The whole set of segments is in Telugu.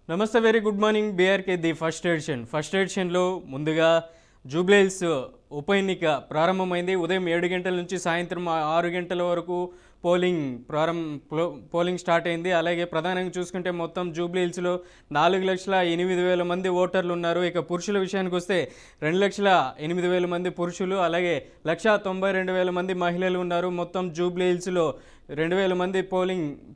నమస్తే, very good morning. BRK the first ఎడిషన్లో ముందుగా జూబ్లీహిల్స్ ఉప ఎన్నిక ప్రారంభమైంది. ఉదయం 7 గంటల నుంచి సాయంత్రం 6 గంటల వరకు పోలింగ్ స్టార్ట్ అయింది. అలాగే ప్రధానంగా చూసుకుంటే మొత్తం జూబ్లీహిల్స్లో 4,08,000 మంది ఓటర్లు ఉన్నారు. ఇక పురుషుల విషయానికి వస్తే 2,08,000 మంది పురుషులు, అలాగే 1,92,000 మంది మహిళలు ఉన్నారు. మొత్తం జూబ్లీహిల్స్లో 2,000 మంది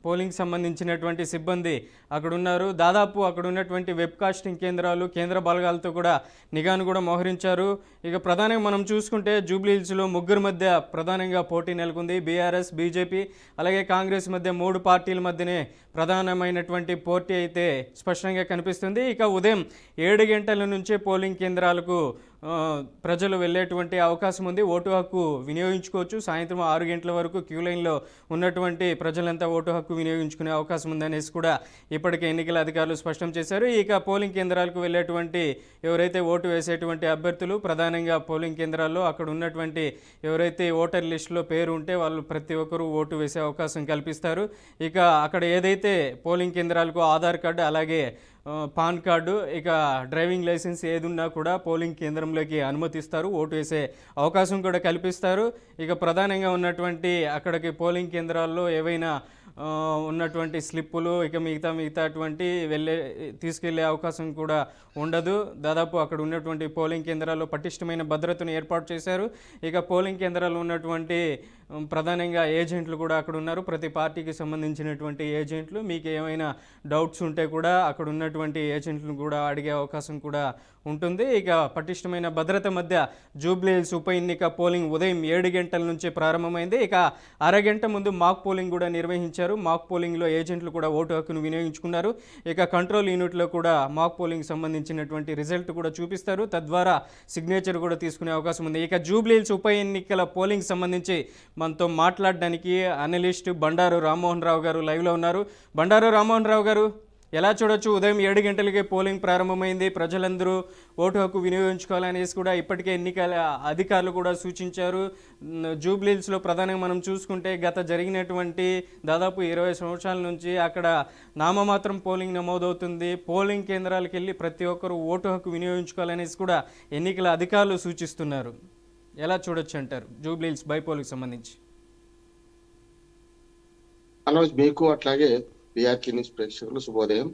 పోలింగ్ సంబంధించినటువంటి సిబ్బంది అక్కడ ఉన్నారు. దాదాపు అక్కడ ఉన్నటువంటి వెబ్కాస్టింగ్ కేంద్రాలు, కేంద్ర బలగాలతో కూడా నిఘాను కూడా మోహరించారు. ఇక ప్రధానంగా మనం చూసుకుంటే జూబ్లీహిల్స్లో ముగ్గురు మధ్య ప్రధానంగా పోటీ నెలకొంది. బీఆర్ఎస్, బీజేపీ అలాగే కాంగ్రెస్ మధ్య 3 పార్టీల మధ్యనే ప్రధానమైనటువంటి పోటీ అయితే స్పష్టంగా కనిపిస్తుంది. ఇక ఉదయం 7 గంటల నుంచే పోలింగ్ కేంద్రాలకు ప్రజలు వెళ్ళేటువంటి అవకాశం ఉంది. ఓటు హక్కు వినియోగించుకోవచ్చు. సాయంత్రం 6 గంటల వరకు క్యూ లైన్లో ఉన్నటువంటి ప్రజలంతా ఓటు హక్కు వినియోగించుకునే అవకాశం ఉందనేసి కూడా ఇప్పటికే ఎన్నికల అధికారులు స్పష్టం చేశారు. ఇక పోలింగ్ కేంద్రాలకు వెళ్ళేటువంటి ఎవరైతే ఓటు వేసేటువంటి అభ్యర్థులు ప్రధానంగా పోలింగ్ కేంద్రాల్లో అక్కడ ఉన్నటువంటి ఎవరైతే ఓటర్ లిస్టులో పేరు ఉంటే వాళ్ళు ప్రతి ఒక్కరూ ఓటు వేసే అవకాశం కల్పిస్తారు. ఇక అక్కడ ఏదైతే పోలింగ్ కేంద్రాలకు ఆధార్ కార్డు, అలాగే పాన్ కార్డు, ఇక డ్రైవింగ్ లైసెన్స్ ఏది ఉన్నా కూడా పోలింగ్ కేంద్రంలోకి అనుమతిస్తారు. ఓటు వేసే అవకాశం కూడా కల్పిస్తారు. ఇక ప్రధానంగా ఉన్నటువంటి అక్కడికి పోలింగ్ కేంద్రాల్లో ఏవైనా ఉన్నటువంటి స్లిప్పులు ఇక మిగతాటువంటి తీసుకెళ్లే అవకాశం కూడా ఉండదు. దాదాపు అక్కడ ఉన్నటువంటి పోలింగ్ కేంద్రాల్లో పటిష్టమైన భద్రతను ఏర్పాటు చేశారు. ఇక పోలింగ్ కేంద్రాల్లో ఉన్నటువంటి ప్రధానంగా ఏజెంట్లు కూడా అక్కడ ఉన్నారు. ప్రతి పార్టీకి సంబంధించినటువంటి ఏజెంట్లు, మీకు ఏమైనా డౌట్స్ ఉంటే కూడా అక్కడ ఉన్నటువంటి ఏజెంట్లను కూడా అడిగే అవకాశం కూడా ఉంటుంది. ఇక పటిష్టమైన భద్రత మధ్య జూబ్లీహిల్స్ ఉప ఎన్నిక పోలింగ్ ఉదయం 7 గంటల నుంచి ప్రారంభమైంది. ఇక అరగంట ముందు మాక్ పోలింగ్ కూడా నిర్వహించారు. మాక్ పోలింగ్లో ఏజెంట్లు కూడా ఓటు హక్కును వినియోగించుకున్నారు. ఇక కంట్రోల్ యూనిట్లో కూడా మాక్ పోలింగ్ సంబంధించినటువంటి రిజల్ట్ కూడా చూపిస్తారు. తద్వారా సిగ్నేచర్ కూడా తీసుకునే అవకాశం ఉంది. ఇక జూబ్లీహిల్స్ ఉప ఎన్నికల పోలింగ్ సంబంధించి మనతో మాట్లాడడానికి అనలిస్ట్ బండారు రామ్మోహన్ రావు గారు లైవ్లో ఉన్నారు. బండారు రామ్మోహన్ రావు గారు, ఎలా చూడొచ్చు? ఉదయం 7 గంటలకే పోలింగ్ ప్రారంభమైంది. ప్రజలందరూ ఓటు హక్కు వినియోగించుకోవాలనేసి కూడా ఇప్పటికే ఎన్నికల అధికారులు కూడా సూచించారు. జూబ్లీహిల్స్లో ప్రధానంగా మనం చూసుకుంటే గత జరిగినటువంటి దాదాపు 20 సంవత్సరాల నుంచి అక్కడ నామమాత్రం పోలింగ్ నమోదవుతుంది. పోలింగ్ కేంద్రాలకు వెళ్ళి ప్రతి ఒక్కరూ ఓటు హక్కు వినియోగించుకోవాలనేసి కూడా ఎన్నికల అధికారులు సూచిస్తున్నారు. ఎలా చూడొచ్చు అంటారు జూబ్లీహిల్స్ బైపోల్కి సంబంధించి? మనోజ్, మీకు అట్లాగే బీఆర్కే న్యూస్ ప్రేక్షకులు శుభోదయం.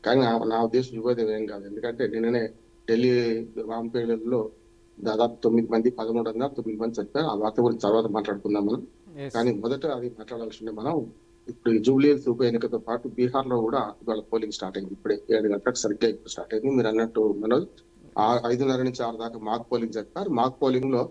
కానీ నా ఉద్దేశం శుభోదయం ఏం కాదు. ఎందుకంటే నిన్ననే ఢిల్లీ రాంపేటలో దాదాపు 9 మంది 1309 మంది చనిపోయారు. ఆ వార్త గురించి తర్వాత మాట్లాడుకుందాం మనం. కానీ మొదట అది మాట్లాడాల్సిందే మనం. ఇప్పుడు జూబ్లీహిల్స్ ఉప ఎన్నికతో పాటు బీహార్ లో కూడా ఇవాళ పోలింగ్ స్టార్ట్ అయింది. ఇప్పుడే 7 గంటలకు సరిగ్గా ఇప్పుడు స్టార్ట్ అయింది. మీరు అన్నట్టు మనోజ్, 5:30 నుంచి 6 దాకా మాక్ పోలింగ్ జరిపారు. మాక్ పోలింగ్ లో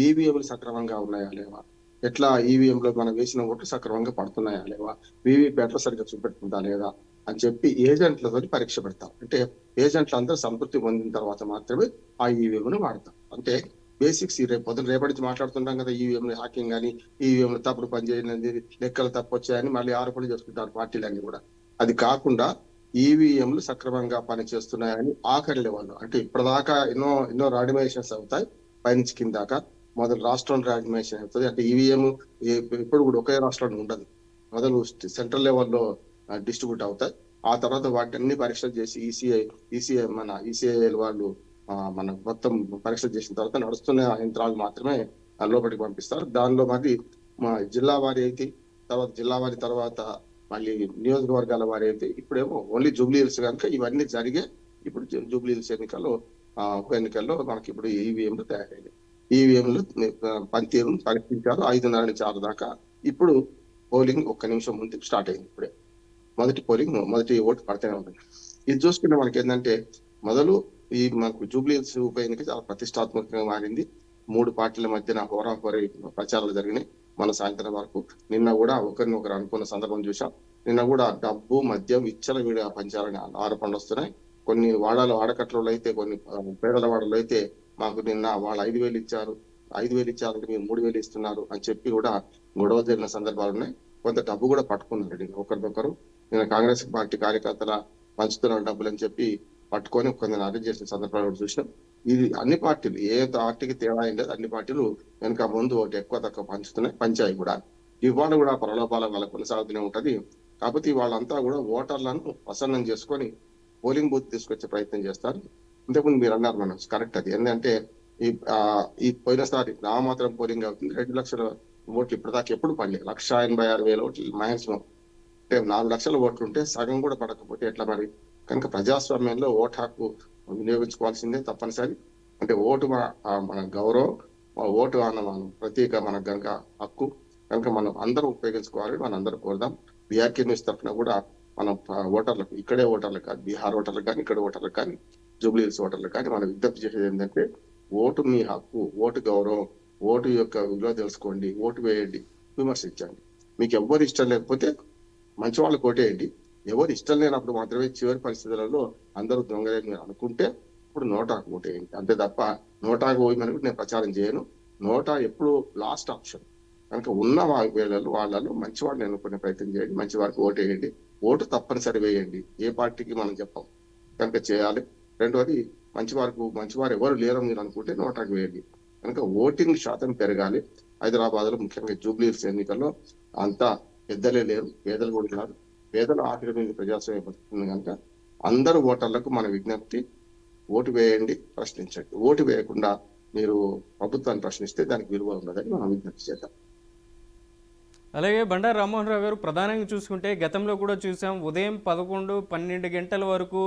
ఈవీఎంలు సక్రమంగా ఉన్నాయా లేవా, ఎట్లా ఈవీఎం లో మనం వేసిన ఓట్లు సక్రమంగా పడుతున్నాయా లేవా, వీవీప్యాట్లు సరిగ్గా చూపెట్టుకుంటా లేదా అని చెప్పి ఏజెంట్లతో పరీక్ష పెడతాం. అంటే ఏజెంట్లు అందరూ సంతృప్తి పొందిన తర్వాత మాత్రమే ఆ ఈవీఎం ను వాడతాం. అంటే బేసిక్స్ రేపటి నుంచి మాట్లాడుతుంటాం కదా, ఈవీఎం హ్యాకింగ్ అని, ఈవీఎం తప్పుడు పనిచేయనది, లెక్కలు తప్పు వచ్చాయని మళ్ళీ ఆరోపణలు చేసుకుంటారు పార్టీలన్నీ కూడా. అది కాకుండా ఈవీఎంలు సక్రమంగా పనిచేస్తున్నాయని ఆఖరి లెవెల్లో, అంటే ఇప్పటిదాకా ఎన్నో రాడిమైజేషన్స్ అవుతాయి పైనుంచి కింద దాకా. మొదలు రాష్ట్రంలో రాడిమైజేషన్ అవుతుంది. అంటే ఈవీఎం ఎప్పుడు కూడా ఒకే రాష్ట్రంలో ఉండదు. మొదలు సెంట్రల్ లెవెల్లో డిస్ట్రిబ్యూట్ అవుతాయి. ఆ తర్వాత వాటిని అన్ని పరీక్షలు చేసి ఈసీఐ వాళ్ళు మన మొత్తం పరీక్షలు చేసిన తర్వాత నడుస్తున్న యంత్రాలు మాత్రమే లోపలికి పంపిస్తారు. దానిలో మరి జిల్లా వారి అయితే, తర్వాత మళ్ళీ నియోజకవర్గాల వారి అయితే, ఇప్పుడేమో ఓన్లీ జూబ్లీహిల్స్ కనుక ఇవన్నీ జరిగే. ఇప్పుడు జూబ్లీహిల్స్ ఉప ఎన్నికల్లో మనకి ఇప్పుడు ఈవీఎంలు తయారైనాయి. ఈవీఎంలు పనితీరును పరీక్షించారు 5:30 నుంచి 6 దాకా. ఇప్పుడు పోలింగ్ 1 నిమిషం ముందు స్టార్ట్ అయింది. ఇప్పుడే మొదటి ఓటు పడితేనే ఉంటుంది. ఇది చూసుకుంటే మనకి ఏంటంటే, మొదలు మనకు జూబ్లీహిల్స్ ఉప ఎన్నిక చాలా ప్రతిష్టాత్మకంగా మారింది. 3 పార్టీల మధ్యన హోరాహోరీ ప్రచారాలు జరిగినాయి మన సాయంత్రం వరకు. నిన్న కూడా ఒకరినొకరు అనుకున్న సందర్భం చూసాం. నిన్న కూడా డబ్బు, మద్యం విచ్చలవిడిగా పంచాలని ఆరోపణలు వస్తున్నాయి. కొన్ని వాడకట్లలో అయితే, కొన్ని పేదల వాడలో అయితే మాకు నిన్న వాళ్ళు 5,000 ఇచ్చారు, 5,000 ఇచ్చారంటే మీరు 3,000 ఇస్తున్నారు అని చెప్పి కూడా గొడవ జరిగిన సందర్భాలు ఉన్నాయి. కొంత డబ్బు కూడా పట్టుకున్నారు ఒకరికొకరు. నేను కాంగ్రెస్ పార్టీ కార్యకర్తల పంచుతున్న డబ్బులు అని చెప్పి పట్టుకొని కొందరు అరెస్ట్ చేసిన సందర్భాలు కూడా చూసినాం. ఇది అన్ని పార్టీలు, ఏ పార్టీకి తేడా ఏం లేదు, అన్ని పార్టీలు వెనక ముందు ఒకటి ఎక్కువ తక్కువ పంచాయి కూడా. ఇవాళ కూడా ప్రలోభాల వాళ్ళ కొనసాగుతూనే ఉంటది. కాబట్టి వాళ్ళంతా కూడా ఓటర్లను ప్రసన్నం చేసుకొని పోలింగ్ బూత్ తీసుకొచ్చే ప్రయత్నం చేస్తారు. ఇంతకుముందు మీరు అన్నారు మనం కరెక్ట్, అది ఏంటంటే ఈ ఈ పోయినసారి నామాత్రం పోలింగ్ అవుతుంది. 2 లక్షల ఓట్లు ఇప్పటిదాకా ఎప్పుడు పడలేదు. 1,86,000 ఓట్లు మాక్సిమం. అంటే 4 లక్షల ఓట్లు ఉంటే సగం కూడా పడకపోతే ఎట్లా మరి? కనుక ప్రజాస్వామ్యంలో ఓటు హక్కు వినియోగించుకోవాల్సిందే తప్పనిసరి. అంటే ఓటు మన గౌరవం, ఓటు మన ప్రత్యేక మన గనక హక్కు కనుక మనం అందరం ఉపయోగించుకోవాలి. మనం అందరం కోరుదాం. బీఆర్కే న్యూస్ తరఫున కూడా మనం ఓటర్లకు, ఇక్కడే ఓటర్లకు కాదు, బీహార్ ఓటర్లకు కానీ, ఇక్కడ ఓటర్లకు కానీ, జూబ్లీ హిల్స్ ఓటర్లకు కానీ మనం విజ్ఞప్తి చేసేది ఏంటంటే ఓటు మీ హక్కు, ఓటు గౌరవం, ఓటు యొక్క విలువ తెలుసుకోండి, ఓటు వేయండి, విమర్శించండి. మీకు ఎవ్వరు ఇష్టం లేకపోతే మంచి వాళ్ళకి ఓటేయండి. ఎవరు ఇష్టం లేనప్పుడు మాత్రమే చివరి పరిస్థితులలో అందరూ దొంగలే మీరు అనుకుంటే ఇప్పుడు నోటాకు ఓటేయండి. అంతే తప్ప నోటాకు ఓయమని నేను ప్రచారం చేయను. నోటా ఎప్పుడు లాస్ట్ ఆప్షన్. కనుక ఉన్న వాళ్ళలో మంచి వాడిని ఎన్నుకునే ప్రయత్నం చేయండి, మంచి వారికి ఓటేయండి. ఓటు తప్పనిసరి వేయండి. ఏ పార్టీకి మనం చెప్పాం కనుక చేయాలి. రెండవది మంచివారు ఎవరు లేరు మీరు అనుకుంటే నోటాకు వేయండి. కనుక ఓటింగ్ శాతం పెరగాలి. హైదరాబాద్ లో ముఖ్యంగా జూబ్లీ హిల్స్ ఎన్నికల్లో అంతా పెద్దలే లేరు, పేదలు కూడా ఉన్నారు. పేదల ఆఖరి మీద ప్రజాస్వామ్యం బతుకుతుంది కనుక అందరు ఓటర్లకు మన విజ్ఞప్తి, ఓటు వేయండి, ప్రశ్నించండి. ఓటు వేయకుండా మీరు ప్రభుత్వాన్ని ప్రశ్నిస్తే దానికి విలువ ఉండదని మనం విజ్ఞప్తి చేద్దాం. అలాగే బండారు రామ్మోహన్ రావు గారు, ప్రధానంగా చూసుకుంటే గతంలో కూడా చూసాం, ఉదయం 11-12 గంటల వరకు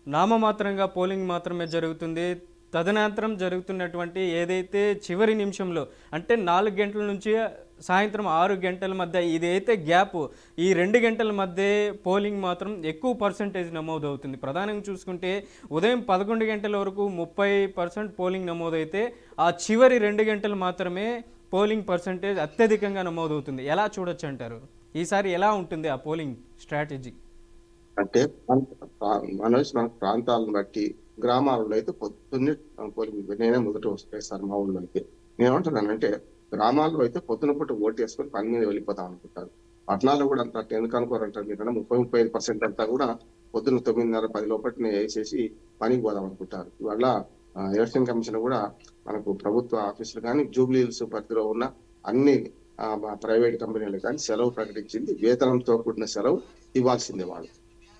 నామమాత్రంగా పోలింగ్ మాత్రమే జరుగుతుంది. తదనంతరం జరుగుతున్నటువంటి ఏదైతే చివరి నిమిషంలో అంటే 4 గంటల నుంచి సాయంత్రం 6 గంటల మధ్య ఇదైతే గ్యాప్, ఈ 2 గంటల మధ్య పోలింగ్ మాత్రం ఎక్కువ పర్సంటేజ్ నమోదవుతుంది. ప్రధానంగా చూసుకుంటే ఉదయం 11 గంటల వరకు 30% పోలింగ్ నమోదైతే ఆ చివరి 2 గంటలు మాత్రమే పోలింగ్ పర్సంటేజ్ అత్యధికంగా నమోదవుతుంది. ఎలా చూడొచ్చు అంటారు? ఈసారి ఎలా ఉంటుంది ఆ పోలింగ్ స్ట్రాటజీ? అంటే మన ప్రాంతాలను బట్టి గ్రామాలలో అయితే పొద్దున్నే పోలింగ్ నేనే మొదట వస్తాను మా ఊళ్ళో అయితే. నేనేమంటున్నానంటే గ్రామాల్లో అయితే పొద్దున పూట ఓటు వేసుకొని పని మీద వెళ్ళిపోతాం అనుకుంటారు. పట్టణాల్లో కూడా అంత ఎందుకు అనుకోరంటారు మీరు? 30-35% అంతా కూడా పొద్దున్న 9:30-10 లోపలనే వేసేసి పనికి పోదాం అనుకుంటారు. ఇవాళ ఎలక్షన్ కమిషన్ కూడా మనకు ప్రభుత్వ ఆఫీసులు కానీ, జూబ్లీ హిల్స్ పరిధిలో ఉన్న అన్ని ప్రైవేట్ కంపెనీలు కానీ సెలవు ప్రకటించింది. వేతనంతో కూడిన సెలవు ఇవ్వాల్సిందే. వాళ్ళు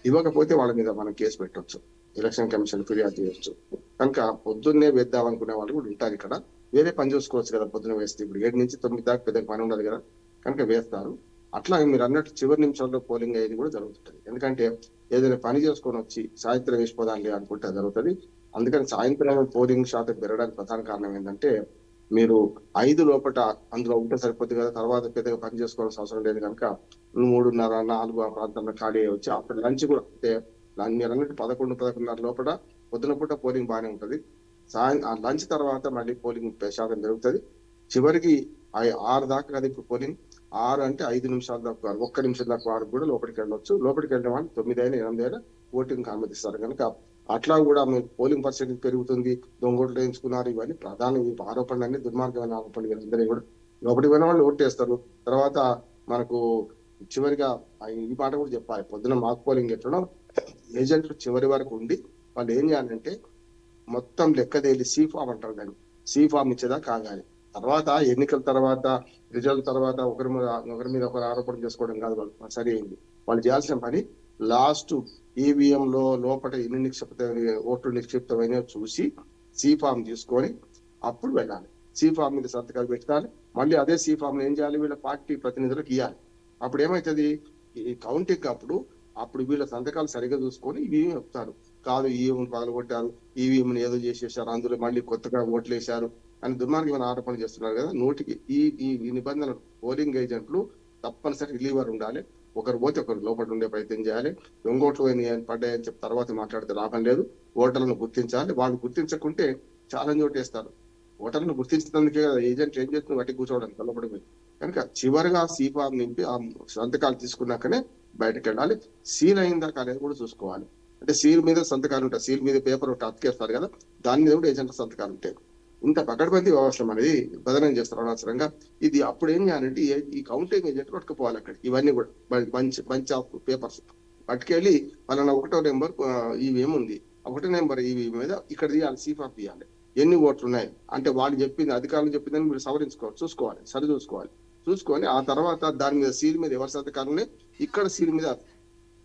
ఇవ్వకపోతే వాళ్ళ మీద మనం కేసు పెట్టవచ్చు, ఎలక్షన్ కమిషన్ ఫిర్యాదు చేయొచ్చు. కనుక పొద్దున్నే వేద్దాం అనుకునే వాళ్ళు కూడా ఉంటారు ఇక్కడ. వేరే పని చూసుకోవచ్చు కదా పొద్దున్న వేస్తే. ఇప్పుడు 7 నుంచి 9 దాకా పెద్ద పని ఉండదు కదా, కనుక వేస్తారు. అట్లా మీరు అన్నట్టు చివరి నిమిషంలో పోలింగ్ అయ్యేది కూడా జరుగుతుంది. ఎందుకంటే ఏదైనా పని చేసుకొని వచ్చి సాయంత్రం వేసిపోదాంలే అనుకుంటే జరుగుతుంది. అందుకని సాయంత్రం పోలింగ్ శాతం పెరగడానికి ప్రధాన కారణం ఏంటంటే మీరు 5 లోపల అందులో ఉంటే సరిపోతుంది కదా, తర్వాత పెద్దగా పని చేసుకోవాల్సిన అవసరం లేదు. కనుక 3:30-4 ఆ ప్రాంతంలో ఖాళీ వచ్చి అప్పుడు లంచ్ కూడా అంటే మీరు అన్నట్టు 11-11:30 లోపల పొద్దున పూట పోలింగ్ బాగానే ఉంటుంది. ఆ లంచ్ తర్వాత మళ్ళీ పోలింగ్ శాతం పెరుగుతుంది. చివరికి 6 దాకా కదా ఇప్పుడు పోలింగ్. 6 అంటే 5 నిమిషాల దాకా, 1 నిమిషం దాకా వారు కూడా లోపలికి వెళ్ళొచ్చు. లోపలికి వెళ్ళిన వాళ్ళు 9 అయినా 8 అయినా ఓటింగ్ అనుమతిస్తారు. కనుక అట్లా కూడా మీరు పోలింగ్ పర్సెంటేజ్ పెరుగుతుంది, దొంగోట్లు వేయించుకున్నారు, ఇవన్నీ ప్రధాన ఆరోపణలన్నీ దుర్మార్గమైన ఆరోపణలు. వీళ్ళందరూ కూడా లోపలికి పోయిన వాళ్ళు ఓటేస్తారు. తర్వాత మనకు చివరిగా ఈ మాట కూడా చెప్పాలి, పొద్దున మాక్ పోలింగ్ ఎట్లనో ఏజెంట్లు చివరి వరకు ఉండి వాళ్ళు ఏం చేయాలంటే మొత్తం లెక్క తేలి C-ఫామ్ అంటారు దాన్ని, C-ఫామ్ ఇచ్చేదా కాగాలి. తర్వాత ఎన్నికల తర్వాత రిజల్ట్ తర్వాత ఒకరి మీద ఒకరు ఆరోపణ చేసుకోవడం కాదు వాళ్ళు సరి అయింది. వాళ్ళు చేయాల్సిన పని లాస్ట్ ఈవీఎం లోపల ఎన్ని ఓట్లు నిక్షిప్తమైన చూసి C-ఫామ్ తీసుకొని అప్పుడు వెళ్ళాలి. C-ఫామ్ మీద సంతకాలు పెట్టాలి. మళ్ళీ అదే C-ఫామ్ ఏం చేయాలి, వీళ్ళ పార్టీ ప్రతినిధులకు ఇవ్వాలి. అప్పుడు ఏమవుతుంది, ఈ కౌంటింగ్ అప్పుడు వీళ్ళ సంతకాలు సరిగా చూసుకొని ఈవీఎం చెప్తారు. కాదు ఈవీఎం పగలగొట్టారు, ఈవీఎం ఏదో చేసేసారు, అందులో మళ్ళీ కొత్తగా ఓట్లు వేశారు అని దుర్మార్గమైన ఆరోపణ చేస్తున్నారు కదా. నోటికి ఈ నిబంధనలు పోలింగ్ ఏజెంట్లు తప్పనిసరి రిలీవర్ ఉండాలి. ఒకరు పోతే ఒకరు లోపల ఉండే ప్రయత్నం చేయాలి. దొంగోట్లు పడ్డాయని చెప్పి తర్వాత మాట్లాడితే లాభం లేదు. ఓటర్లను గుర్తించాలి. వాళ్ళు గుర్తించకుంటే ఛాలెంజ్ ఓటేస్తారు. ఓటర్లను గుర్తించినందుకే కదా ఏజెంట్ ఏం చేస్తుంది, బట్టి కూర్చోవడానికి లోపడి పోయి. కనుక చివరిగా C-ఫామ్ నింపి ఆ సంతకాలు తీసుకున్నాకనే బయటకు వెళ్ళాలి. సీల్ అయిందా అనేది కూడా చూసుకోవాలి. అంటే సీల్ మీద సంతకాలు ఉంటాయి, సీల్ మీద పేపర్ ఒకటి అతికేస్తారు కదా, దాని మీద కూడా ఏజెంట్ సంతకాలు ఉంటాయి. ఇంత పకడ్బందీ వ్యవస్థ అనేది బదనం చేస్తారు అనవసరంగా. ఇది అప్పుడు ఏం చేయాలంటే ఈ కౌంటింగ్ ఏజెంట్ పట్టుకుపోవాలి అక్కడ. ఇవన్నీ కూడా బంచ్ ఆఫ్ పేపర్స్ పట్టుకెళ్ళి వాళ్ళ 1వ నెంబర్ ఇవి ఏముంది, 1వ నెంబర్ ఇవి మీద ఇక్కడ తీయాలి, C-ఫామ్ తీయాలి. ఎన్ని ఓట్లు ఉన్నాయి అంటే వాళ్ళు చెప్పింది, అధికారులు చెప్పిందని మీరు చూసుకోవాలి, చూసుకొని ఆ తర్వాత దాని మీద సీల్ మీద ఎవరి సంతకాలు ఉన్నాయి, ఇక్కడ సీల్ మీద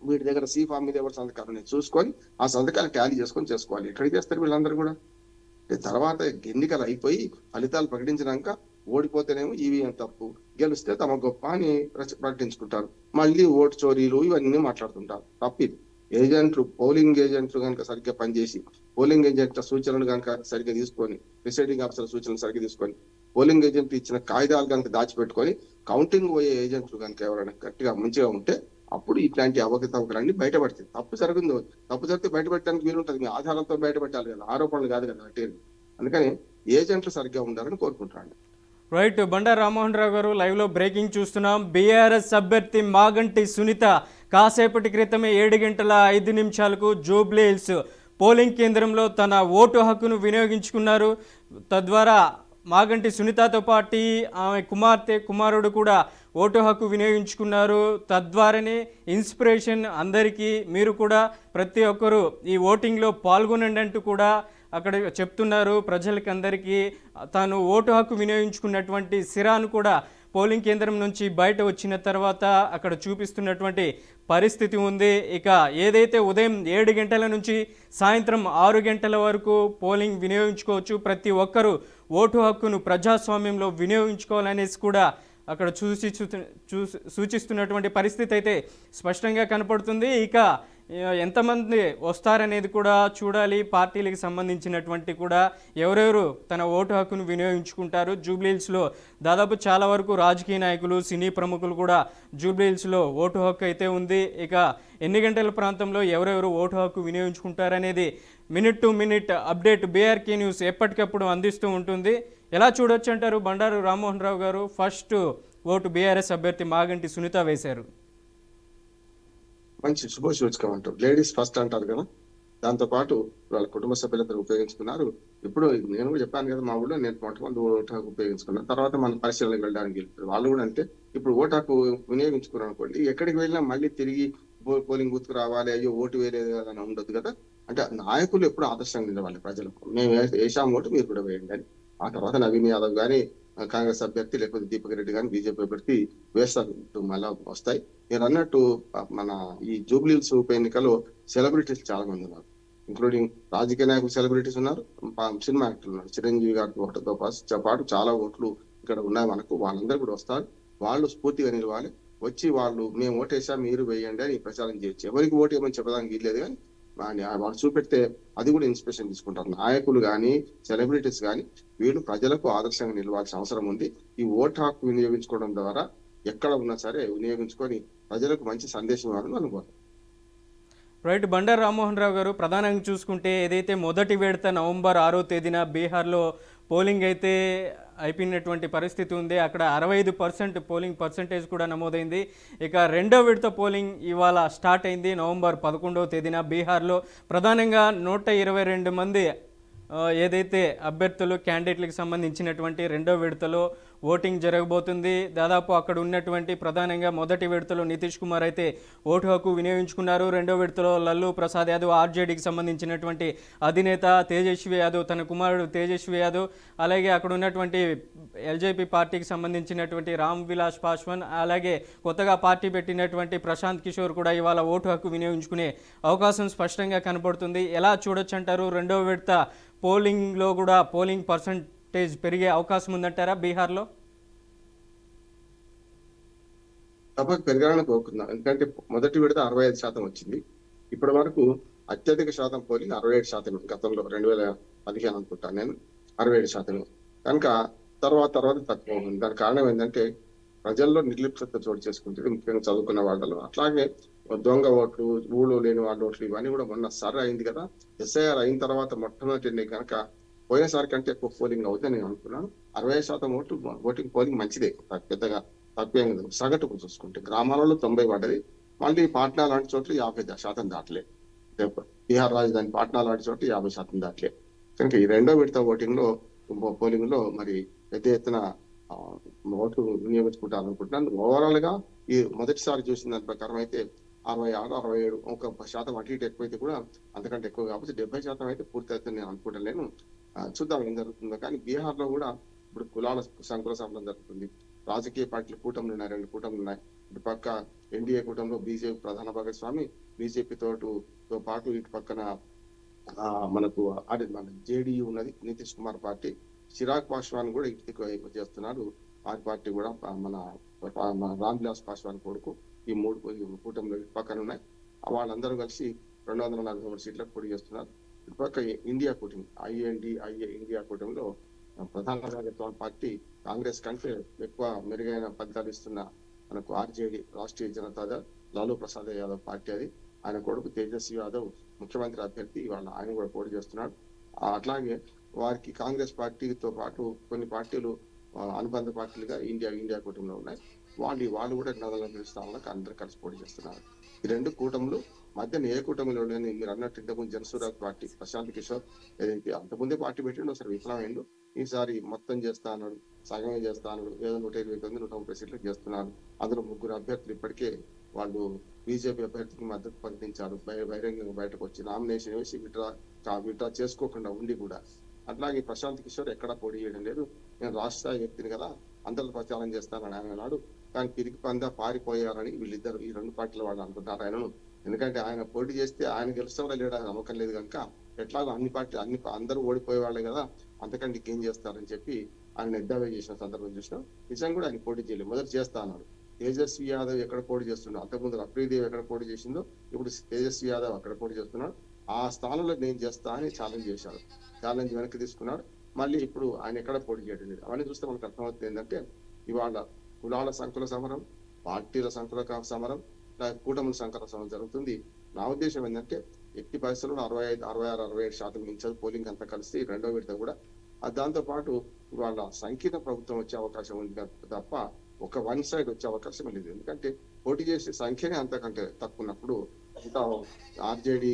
వీటి దగ్గర సి ఫామ్ మీద ఎవరు సంతకాలు ఉన్నాయి చూసుకొని ఆ సంతకాలు టాలీ చేసుకొని చేసుకోవాలి. ఎక్కడికి చేస్తారు వీళ్ళందరూ కూడా? తర్వాత ఎన్నికలు అయిపోయి ఫలితాలు ప్రకటించినాక ఓడిపోతేనేమో ఈవీఎం తప్పు, గెలిస్తే తమ గొప్ప అని ప్రకటించుకుంటారు. మళ్ళీ ఓటు చోరీలు ఇవన్నీ మాట్లాడుతుంటారు. తప్పిది. ఏజెంట్లు, పోలింగ్ ఏజెంట్లు కనుక సరిగ్గా పనిచేసి, పోలింగ్ ఏజెంట్ల సూచనలు కనుక సరిగ్గా తీసుకొని, ప్రిసైడింగ్ ఆఫీసర్ సూచనలు సరిగ్గా తీసుకొని, పోలింగ్ ఏజెంట్లు ఇచ్చిన కాగితాలు కనుక దాచిపెట్టుకొని, కౌంటింగ్ పోయే ఏజెంట్లు కనుక ఎవరైనా గట్టిగా మంచిగా ఉంటే అప్పుడు ఇట్లాంటి అవకతవకలన్నీ బయటపడుతుంది. తప్పు జరిగితే బయటపెట్టడానికి వీలుంటుంది. మీ ఆధారాలతో బయటపెట్టాలి కదా, ఆరోపణలు కాదు కదా అంటే. అందుకని ఏజెంట్లు సరిగ్గా ఉండాలని కోరుకుంటాను. రైట్. బండారు రామ్మోహన్ రావు గారు, లైవ్లో బ్రేకింగ్ చూస్తున్నాం. బీఆర్ఎస్ అభ్యర్థి మాగంటి సునీత కాసేపటి క్రితమే 7:05 జూబ్లీ హిల్స్ పోలింగ్ కేంద్రంలో తన ఓటు హక్కును వినియోగించుకున్నారు. తద్వారా మాగంటి సునీతతో పాటు ఆమె కుమారుడు కూడా ఓటు హక్కు వినియోగించుకున్నారు. తద్వారానే ఇన్స్పిరేషన్ అందరికీ, మీరు కూడా ప్రతి ఒక్కరూ ఈ ఓటింగ్లో పాల్గొనండి అంటూ కూడా అక్కడ చెప్తున్నారు ప్రజలకి అందరికీ. తాను ఓటు హక్కు వినియోగించుకున్నటువంటి సిరాను కూడా పోలింగ్ కేంద్రం నుంచి బయట వచ్చిన తర్వాత అక్కడ చూపిస్తున్నటువంటి పరిస్థితి ఉంది. ఇక ఏదైతే ఉదయం 7 గంటల నుంచి సాయంత్రం 6 గంటల వరకు పోలింగ్ వినియోగించుకోవచ్చు, ప్రతి ఒక్కరూ ఓటు హక్కును ప్రజాస్వామ్యంలో వినియోగించుకోవాలనేసి కూడా అక్కడ సూచిస్తున్నటువంటి పరిస్థితి అయితే స్పష్టంగా కనపడుతుంది. ఇక ఎంతమంది వస్తారనేది కూడా చూడాలి. పార్టీలకు సంబంధించినటువంటి కూడా ఎవరెవరు తన ఓటు హక్కును వినియోగించుకుంటారు. జూబ్లీహిల్స్లో దాదాపు చాలా వరకు రాజకీయ నాయకులు, సినీ ప్రముఖులు కూడా జూబ్లీహిల్స్లో ఓటు హక్కు అయితే ఉంది. ఇక ఎన్ని గంటల ప్రాంతంలో ఎవరెవరు ఓటు హక్కు వినియోగించుకుంటారనేది minute to minute update BRK news ఎప్పటికప్పుడు అందిస్తూ ఉంటుంది. ఎలా చూడొచ్చు అంటారు బండారు రామ్మోహన్ రావు గారు? ఫస్ట్ ఓటు బీఆర్ఎస్ అభ్యర్థి మాగంటి సునీత వేశారు. మంచి శుభసూచకం అంటారు. లేడీస్ ఫస్ట్ అంటారు కదా, దాంతో పాటు వాళ్ళ కుటుంబ సభ్యులందరూ ఉపయోగించుకున్నారు. ఇప్పుడు నేను కూడా చెప్పాను కదా, మా ఊళ్ళో నేను మొట్టమొదటి ఓటు హక్కు ఉపయోగించుకున్నాను. తర్వాత మన పరిశీలనకు వెళ్ళడానికి వెళ్తారు వాళ్ళు కూడా అంతే. ఇప్పుడు ఓటు హక్కు వినియోగించుకున్నాను అనుకోండి, ఎక్కడికి వెళ్ళినా మళ్ళీ తిరిగి పోలింగ్ బూత్ కు రావాలి, అయ్యో ఓటు వేయలేదు కదా అని ఉండదు కదా. అంటే నాయకులు ఎప్పుడు ఆదర్శంగా నిలవాలి ప్రజలకు. మేము వేసాం ఓటు, మీరు కూడా వేయండి అని. ఆ తర్వాత నవీన్ యాదవ్ గానీ, కాంగ్రెస్ అభ్యర్థి, లేకపోతే దీపక్ రెడ్డి కానీ, బీజేపీ అభ్యర్థి వేస్తారు మళ్ళా వస్తాయి. మీరు అన్నట్టు మన ఈ జూబ్లీహిల్స్ ఉప ఎన్నికలో సెలబ్రిటీస్ చాలా మంది ఉన్నారు, ఇంక్లూడింగ్ రాజకీయ నాయకులు సెలబ్రిటీస్ ఉన్నారు, సినిమా యాక్టర్లు ఉన్నారు. చిరంజీవి గారి ఓటుతో పాటు చాలా ఓట్లు ఇక్కడ ఉన్నాయి మనకు. వాళ్ళందరూ కూడా వస్తారు. వాళ్ళు స్ఫూర్తిగా నిలవాలి. వచ్చి వాళ్ళు మేము ఓటేసా మీరు వేయండి అని ప్రచారం చేయొచ్చు. ఎవరికి ఓటు ఏమని చెప్పడానికి వీల్లేదు, కానీ వాళ్ళు చూపెడితే అది కూడా ఇన్స్పిరేషన్ తీసుకుంటారు. నాయకులు కానీ, సెలబ్రిటీస్ కానీ వీళ్ళు ప్రజలకు ఆదర్శంగా నిలవాల్సిన అవసరం ఉంది. ఈ ఓటు హక్కు వినియోగించుకోవడం ద్వారా ఎక్కడ ఉన్నా సరే వినియోగించుకొని ప్రజలకు మంచి సందేశం ఇవ్వాలని అనుకోవాలి. రైట్. బండారు రామ్మోహన్ రావు గారు, ప్రధానంగా చూసుకుంటే ఏదైతే మొదటి విడత నవంబర్ 6వ తేదీన బీహార్లో పోలింగ్ అయితే అయిపోయినటువంటి పరిస్థితి ఉంది. అక్కడ 65% పోలింగ్ పర్సంటేజ్ కూడా నమోదైంది. ఇక రెండో విడత పోలింగ్ ఇవాళ స్టార్ట్ అయింది నవంబర్ 11వ తేదీన బీహార్లో. ప్రధానంగా 122 మంది ఏదైతే అభ్యర్థులు, క్యాండిడేట్లకు సంబంధించినటువంటి రెండో విడతలో ఓటింగ్ జరగబోతుంది. దాదాపు అక్కడ ఉన్నటువంటి ప్రధానంగా మొదటి విడతలో నితీష్ కుమార్ అయితే ఓటు హక్కు వినియోగించుకున్నారు. రెండో విడతలో లల్లూ ప్రసాద్ యాదవ్, ఆర్జేడీకి సంబంధించినటువంటి అధినేత తేజస్వి యాదవ్, తన కుమారుడు తేజస్వి యాదవ్, అలాగే అక్కడ ఉన్నటువంటి ఎల్జేపీ పార్టీకి సంబంధించినటువంటి రామ్ విలాస్ పాస్వాన్, అలాగే కొత్తగా పార్టీ పెట్టినటువంటి ప్రశాంత్ కిషోర్ కూడా ఇవాళ ఓటు హక్కు వినియోగించుకునే అవకాశం స్పష్టంగా కనబడుతుంది. ఎలా చూడొచ్చు అంటారు? రెండో విడత పోలింగ్లో కూడా పోలింగ్ పర్సంటేజ్ పెరిగే అవకాశం ఉందంటారా బీహార్లో? తప్పక పెరగాలని కోరుకుందాం. ఎందుకంటే మొదటి విడత 65% వచ్చింది. ఇప్పటి వరకు అత్యధిక శాతం పోలింగ్ 67%. గతంలో 2015 అనుకుంటాను నేను 67%. కనుక తర్వాత తక్కువ ఉంది. దానికి కారణం ఏంటంటే ప్రజల్లో నిర్లిప్తత చోటు చేసుకుంటుంది, ముఖ్యంగా చదువుకున్న వాళ్ళలో. అట్లాగే దొంగ ఓట్లు, ఊళ్ళో లేని వాళ్ళ ఓట్లు, ఇవన్నీ కూడా మొన్న అయింది కదా. ఎస్ఐఆర్ అయిన తర్వాత మొట్టమొదటి కనుక పోయినసారి కంటే ఎక్కువ పోలింగ్ అవుతుందని నేను అనుకున్నాను. 65% ఓటింగ్ పోలింగ్ మంచిదే, పెద్దగా తక్కువేం కదా. సగటుకు చూసుకుంటే గ్రామాలలో 90 పడ్డది. మళ్ళీ పాట్నా లాంటి చోట్ల 50% దాటలే. బీహార్ రాజధాని పాట్నా లాంటి చోట్ల 50% దాటలే. కనుక ఈ రెండో విడత పోలింగ్ లో మరి పెద్ద ఎత్తున ఓట్లు వినియోగించుకుంటారు అనుకుంటున్నాను. ఓవరాల్ గా ఈ మొదటిసారి చూసిన దాని ప్రకారం అయితే 66, 67, 1% అటు ఇటు ఎక్కువైతే కూడా అంతకంటే ఎక్కువ కాబట్టి 70% అయితే పూర్తి అవుతుంది నేను అనుకుంటలేను. చూద్దాం ఏం జరుగుతుందో. కానీ బీహార్ లో కూడా ఇప్పుడు కులాల సంకుల సంబరం జరుగుతుంది. రాజకీయ పార్టీలు కూటములు ఉన్నాయి, 2 కూటములు ఉన్నాయి. ఇటు పక్క ఎన్డీఏ కూటమిలో బీజేపీ ప్రధాన భాగస్వామి, బీజేపీతో పాటు ఇటు పక్కన మనకు అది మన జేడీయూ ఉన్నది, నితీష్ కుమార్ పార్టీ, చిరాగ్ పాస్వాన్ కూడా ఇటు చేస్తున్నారు. ఆ పార్టీ కూడా మన రామ్ విలాస్ పాస్వాన్ కొడుకు. ఈ మూడు కూటమిలో ఇటు పక్కన ఉన్నాయి. వాళ్ళందరూ కలిసి 243 సీట్లకు పోటీ చేస్తున్నారు. ఇటు పక్క ఇండియా కూటమి ఐఏ ఇండియా కూటమిలో ప్రధాన నాయకత్వం పార్టీ కాంగ్రెస్ కంటే ఎక్కువ మెరుగైన ఫలితాలు ఇస్తున్న మనకు ఆర్జేడీ రాష్ట్రీయ జనతాదళ్ లాలూ ప్రసాద్ యాదవ్ పార్టీ అది. ఆయన కొడుకు తేజస్వి యాదవ్ ముఖ్యమంత్రి అభ్యర్థి, ఆయన కూడా పోటీ చేస్తున్నాడు. అట్లాగే వారికి కాంగ్రెస్ పార్టీతో పాటు కొన్ని పార్టీలు అనుబంధ పార్టీలుగా ఇండియా కూటమిలో ఉన్నాయి. వాళ్ళు కూడా 240 స్థానాలకు అందరూ కలిసి పోటీ చేస్తున్నారు. ఈ రెండు కూటములు మధ్యన ఏ కూటమిలో లేని మీరు అన్నట్టు ఇంతకుముందు జనసురాజ్ పార్టీ ప్రశాంత్ కిషోర్ ఏదైతే అంతకుముందే పార్టీ పెట్టిండు, ఒకసారి విఫలమైండు. ఈసారి మొత్తం చేస్తా అన్నాడు, సగమే చేస్తా అన్నాడు. ఏదో 129 130 సీట్లకు చేస్తున్నారు. అందులో 3 అభ్యర్థులు ఇప్పటికే వాళ్ళు బీజేపీ అభ్యర్థికి మద్దతు ప్రకటించారు. బహిరంగంగా బయటకు వచ్చి నామినేషన్ వేసి విత్డ్రా చేసుకోకుండా ఉండి కూడా. అట్లాగే ప్రశాంత్ కిషోర్ ఎక్కడా పోటీ చేయడం లేదు. నేను రాష్ట్ర స్థాయి వ్యక్తిని కదా, అందరూ ప్రచారం చేస్తానని ఆయన అన్నాడు. కానీ పిరికి పందా పారిపోయారని వీళ్ళిద్దరు ఈ రెండు పార్టీల వాళ్ళు అనుకుంటారు ఆయనను. ఎందుకంటే ఆయన పోటీ చేస్తే ఆయన గెలుస్తాడో లేడా నమ్మకం లేదు కనుక ఎట్లాగో అందరూ ఓడిపోయే వాళ్ళే కదా, అంతకంటే ఇంకేం చేస్తారని చెప్పి ఆయన ఎద్దావే చేసిన సందర్భం చూసినాం. నిజంగా కూడా ఆయన పోటీ చేయలేదు. మొదటి చేస్తా అన్నాడు. తేజస్వి యాదవ్ ఎక్కడ పోటీ చేస్తున్నాడు, అంతకుముందు అప్రీదేవి ఎక్కడ పోటీ చేసిందో ఇప్పుడు తేజస్వి యాదవ్ అక్కడ పోటీ చేస్తున్నాడు. ఆ స్థానంలో నేను చేస్తా అని ఛాలెంజ్ చేశాడు. ఛాలెంజ్ వెనక్కి తీసుకున్నాడు. మళ్ళీ ఇప్పుడు ఆయన ఎక్కడ పోటీ చేయడం లేదు. అవన్నీ చూస్తే మనకు అర్థమవుతుంది ఏంటంటే ఇవాళ కులాల సంకుల సమరం, పార్టీల సంకుల సమరం, కూటముల సంకుల సమరం జరుగుతుంది. నా ఉద్దేశం ఏంటంటే ఎట్టి పరిస్థితుల్లో 65-67% మించదు పోలింగ్ అంతా కలిసి రెండో విడత కూడా. దాంతో పాటు ఇవాళ సంకీర్ణ ప్రభుత్వం వచ్చే అవకాశం ఉంది తప్ప ఒక వన్ సైడ్ వచ్చే అవకాశం లేదు. ఎందుకంటే పోటీ చేసే సంఖ్యనే అంతకంటే తక్కువ ఉన్నప్పుడు ఇంకా ఆర్జేడీ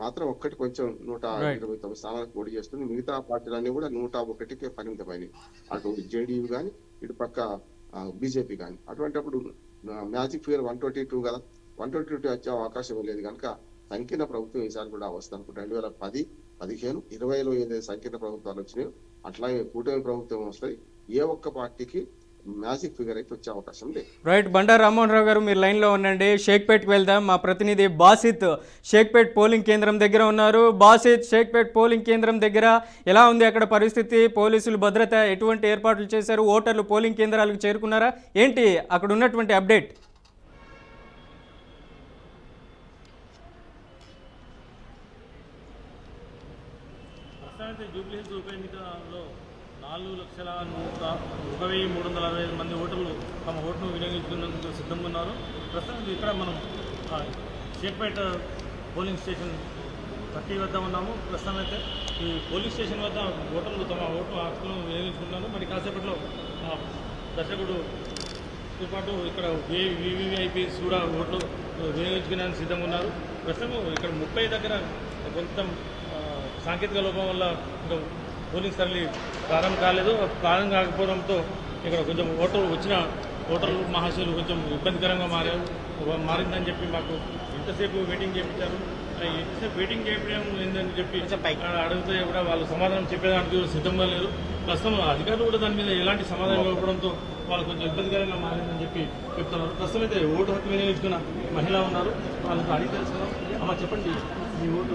మాత్రం ఒక్కటి కొంచెం 129 స్థానాలకు పోటీ చేస్తుంది. మిగతా పార్టీలన్నీ కూడా 101కే పరిమితమైనవి. అటు జేడీయూ కానీ ఇటు పక్క బీజేపీ కానీ. అటువంటిప్పుడు మ్యాజిక్ ఫిగర్ 122 కదా, 122 వచ్చే అవకాశం లేదు కనుక సంకీర్ణ ప్రభుత్వం ఈసారి కూడా వస్తుంది అనుకుంటా. 2010, 15, 20లో ఏదైతే సంకీర్ణ ప్రభుత్వాలు వచ్చినాయో అట్లాగే కూటమి ప్రభుత్వం వస్తుంది. ఏ ఒక్క పార్టీకి మ్యాజిక్ ఫిగర్ అయితే వచ్చే అవకాశం లేదు. రైట్. బండారు రామ్మోహన్ రావు గారు మీరు లైన్లో ఉండండి. షేక్పేట్కి వెళ్దాం. మా ప్రతినిధి బాసిత్ షేక్పేట్ పోలింగ్ కేంద్రం దగ్గర ఉన్నారు. బాసిత్, షేక్పేట్ పోలింగ్ కేంద్రం దగ్గర ఎలా ఉంది అక్కడ పరిస్థితి? పోలీసులు భద్రత ఎటువంటి ఏర్పాట్లు చేశారు? ఓటర్లు పోలింగ్ కేంద్రాలకు చేరుకున్నారా? ఏంటి అక్కడ ఉన్నటువంటి అప్డేట్? జూబ్లీ హిల్స్ ఉప ఎన్నికలో 4,01,365 మంది ఓటర్లు తమ ఓటును వినియోగించుకునేందుకు సిద్ధంగా ఉన్నారు. ప్రస్తుతం ఇక్కడ మనం షేక్పేట పోలింగ్ స్టేషన్ 30 వద్ద ఉన్నాము. ప్రస్తుతం అయితే ఈ పోలింగ్ స్టేషన్ వద్ద ఓటర్లు తమ ఓటు హక్కులను వినియోగించుకుంటున్నారు. మరి కాసేపట్లో దర్శకుడుతో పాటు ఇక్కడ వివిఐపీస్ కూడా ఓట్లు వినియోగించుకునేందుకు సిద్ధంగా ఉన్నారు. ప్రస్తుతం ఇక్కడ 30 దగ్గర కొంత సాంకేతిక లోపం వల్ల ఇంకా పోలింగ్ సరళి ప్రారంభం కాలేదు. ప్రారంభం కాకపోవడంతో ఇక్కడ కొంచెం వచ్చిన ఓటర్లు మహాశయులు కొంచెం ఇబ్బందికరంగా మారిందని చెప్పి మాకు ఇంతసేపు వెయిటింగ్ చేయించారు. ఇంతసేపు వెయిటింగ్ చేయడం ఏందని చెప్పి అడిగితే కూడా వాళ్ళు సమాధానం చెప్పేదానికి సిద్ధంగా లేరు. ప్రస్తుతం అధికారులు కూడా దాని మీద ఎలాంటి సమాధానం ఇవ్వడంతో వాళ్ళు కొంచెం ఇబ్బందికరంగా మారిందని చెప్పి చెప్తున్నారు. ప్రస్తుతం అయితే ఓటు హక్కు వినియోగించుకున్న మహిళ ఉన్నారు. వాళ్ళకి అడిగి తెలుసుకున్నాం. అమ్మ చెప్పండి, ఈ ఓటు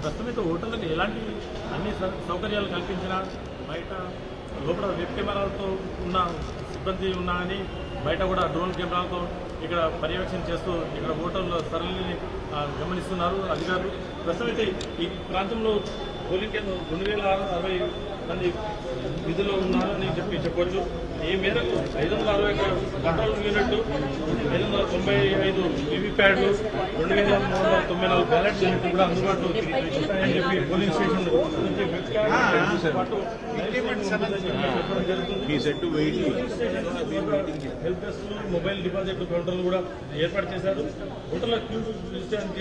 ప్రస్తుతం అయితే ఓటర్లకు ఎలాంటి అన్ని సౌకర్యాలు కల్పించినా బయట లోపల వెబ్ కెమెరాలతో ఉన్న సిబ్బంది ఉన్నా అని బయట కూడా డ్రోన్ కెమెరాలతో ఇక్కడ పర్యవేక్షణ చేస్తూ ఇక్కడ ఓటర్ల సరళిని గమనిస్తున్నారు అధికారులు. ప్రస్తుతం అయితే ఈ ప్రాంతంలో పోలింగ్ కేంద్రం 2,660 మంది విధుల్లో ఉన్నారని చెప్పవచ్చు. ఈ మేరకు 560 కంట్రోల్ యూనిట్, 595 వీవీప్యాడ్లు, 2,394 బ్యాలెట్ యూనిట్లు కూడా అందుబాటులో ఉంటాయని చెప్పి పోలింగ్ స్టేషన్ నుంచి హెల్ప్ డెస్క్, మొబైల్ డిపాజిట్ కౌంటర్లు కూడా ఏర్పాటు చేశారు. ఓటర్ల క్యూ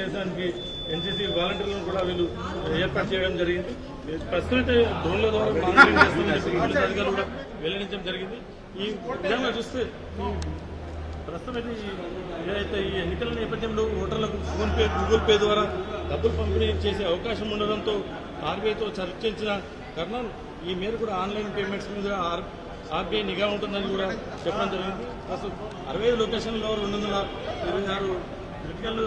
చేయడానికి ఎన్సీసీ వాలంటీర్లను కూడా వీళ్ళు ఏర్పాటు చేయడం జరిగింది. ప్రస్తుతం అయితే డ్రోన్ల ద్వారా మానిటరింగ్ చేస్తున్న అధికారులు కూడా వెల్లడించడం జరిగింది. ఈ విధంగా చూస్తే ప్రస్తుతం ఇది ఏదైతే ఈ ఎన్నికల నేపథ్యంలో ఓటర్లకు ఫోన్పే గూగుల్ పే ద్వారా డబ్బులు పంపిణీ చేసే అవకాశం ఉండడంతో ఆర్బీఐతో చర్చించిన కారణం ఈ మేరకు కూడా ఆన్లైన్ పేమెంట్స్ మీద ఆర్బీఐ నిఘా ఉంటుందని కూడా చెప్పడం జరిగింది. ప్రస్తుతం 65 లొకేషన్లో 226 క్రిటికల్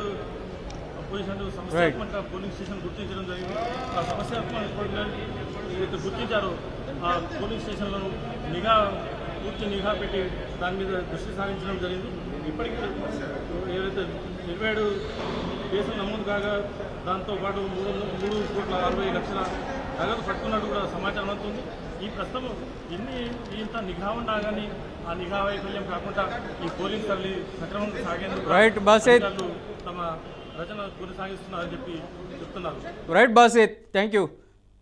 పొజిషన్ సమస్యాత్మక పోలింగ్ స్టేషన్ గుర్తించడం జరిగింది. ఆ సమస్యాత్మక ఏదైతే గుర్తించారో ఆ పోలింగ్ స్టేషన్లను పూర్తి నిఘా పెట్టి దాని మీద దృష్టి సారించడం జరిగింది. ఇప్పటికీ ఏదైతే 27 కేసులు నమోదు కాగా దాంతోపాటు 3,60,00,000 నగదు పట్టుకున్నట్టు కూడా సమాచారం అవుతుంది. ఈ ప్రస్తుతం ఇంత నిఘా ఉన్నా కానీ ఆ నిఘా వైఫల్యం కాకుండా ఈ పోలింగ్ సరళి సక్రమంగా సాగేందుకు అధికారులు తమ రచన కొనసాగిస్తున్నారని చెప్పి చెప్తున్నారు. Right Basit, thank you.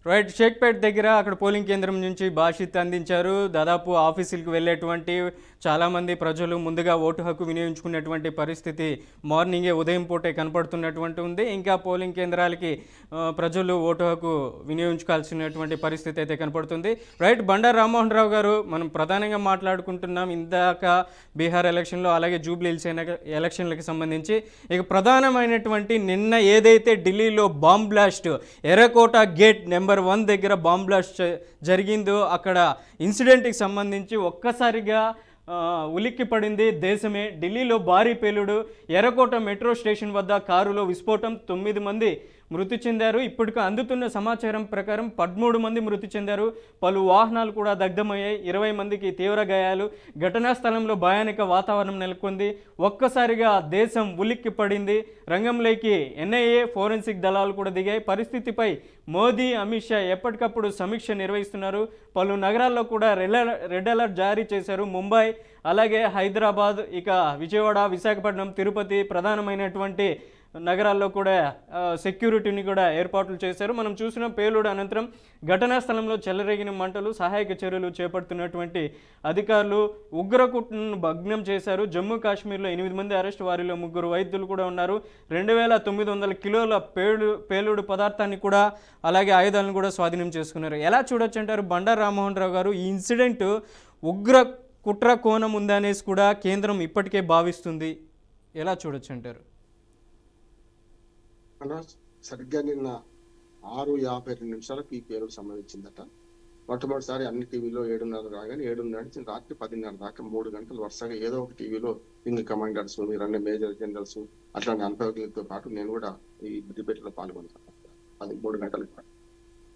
Right, Shaikpet దగ్గర అక్కడ పోలింగ్ కేంద్రం నుంచి బాషిత్ అందించారు. దాదాపు ఆఫీసులకు వెళ్ళేటువంటి చాలామంది ప్రజలు ముందుగా ఓటు హక్కు వినియోగించుకునేటువంటి పరిస్థితి మార్నింగే ఉదయం పూటే కనపడుతున్నటువంటి ఉంది. ఇంకా పోలింగ్ కేంద్రాలకి ప్రజలు ఓటు హక్కు వినియోగించుకోవాల్సినటువంటి పరిస్థితి అయితే కనపడుతుంది. రైట్, బండారు రామ్మోహన్ రావు గారు, మనం ప్రధానంగా మాట్లాడుకుంటున్నాం ఇందాక బీహార్ ఎలక్షన్లో అలాగే జూబ్లీ హిల్స్ ఎలక్షన్లకు సంబంధించి. ఇక ప్రధానమైనటువంటి నిన్న ఏదైతే ఢిల్లీలో బాంబ్ బ్లాస్ట్ ఎర్రకోట గేట్ నెంబర్ 1 దగ్గర బాంబ్ బ్లాస్ట్ జరిగిందో అక్కడ ఇన్సిడెంట్కి సంబంధించి ఒక్కసారిగా ఉలిక్కి పడింది దేశమే. ఢిల్లీలో భారీ పేలుడు, ఎర్రకోట మెట్రో స్టేషన్ వద్ద కారులో విస్ఫోటం, 9 మంది మృతి చెందారు. ఇప్పటికి అందుతున్న సమాచారం ప్రకారం 13 మంది మృతి చెందారు. పలు వాహనాలు కూడా దగ్ధమయ్యాయి. 20 మందికి తీవ్ర గాయాలు. ఘటనా స్థలంలో భయానక వాతావరణం నెలకొంది. ఒక్కసారిగా దేశం ఉలిక్కి పడింది. రంగంలోకి ఎన్ఐఏ, ఫోరెన్సిక్ దళాలు కూడా దిగాయి. పరిస్థితిపై మోదీ, అమిత్ షా ఎప్పటికప్పుడు సమీక్ష నిర్వహిస్తున్నారు. పలు నగరాల్లో కూడా రెడ్ అలర్ట్ జారీ చేశారు. ముంబై, అలాగే హైదరాబాద్, ఇక విజయవాడ, విశాఖపట్నం, తిరుపతి ప్రధానమైనటువంటి నగరాల్లో కూడా సెక్యూరిటీని కూడా ఏర్పాట్లు చేశారు. మనం చూసిన పేలుడు అనంతరం ఘటనా స్థలంలో చెలరేగిన మంటలు, సహాయక చర్యలు చేపడుతున్నటువంటి అధికారులు ఉగ్రకుట్రను భగ్నం చేశారు. జమ్మూ కాశ్మీర్లో 8 మంది అరెస్ట్, వారిలో 3 వైద్యులు కూడా ఉన్నారు. 2,900 కిలోల పేలుడు పదార్థాన్ని కూడా అలాగే ఆయుధాలను కూడా స్వాధీనం చేసుకున్నారు. ఎలా చూడొచ్చు అంటారు బండారు రామ్మోహన్ రావు గారు? ఈ ఇన్సిడెంట్ ఉగ్ర కుట్ర కోణం ఉందనేసి కూడా కేంద్రం ఇప్పటికే భావిస్తుంది. ఎలా చూడొచ్చు అంటారు? సరిగ్గా నిన్న 6:52 ఈ పేరుకు సంబంధించిందట. మొట్టమొదటిసారి అన్ని టీవీలో 7:30 రాగానే 7:30 నుంచి రాత్రి 10:30 దాకా 3 గంటలు వరుసగా ఏదో ఒక టీవీలో వింగ్ కమాండర్స్, మీరన్న మేజర్ జనరల్స్ అట్లాంటి అనుభవజ్ఞులతో పాటు నేను కూడా ఈ డిబేట్ లో పాల్గొంటాను. అది 3 గంటల పాటు.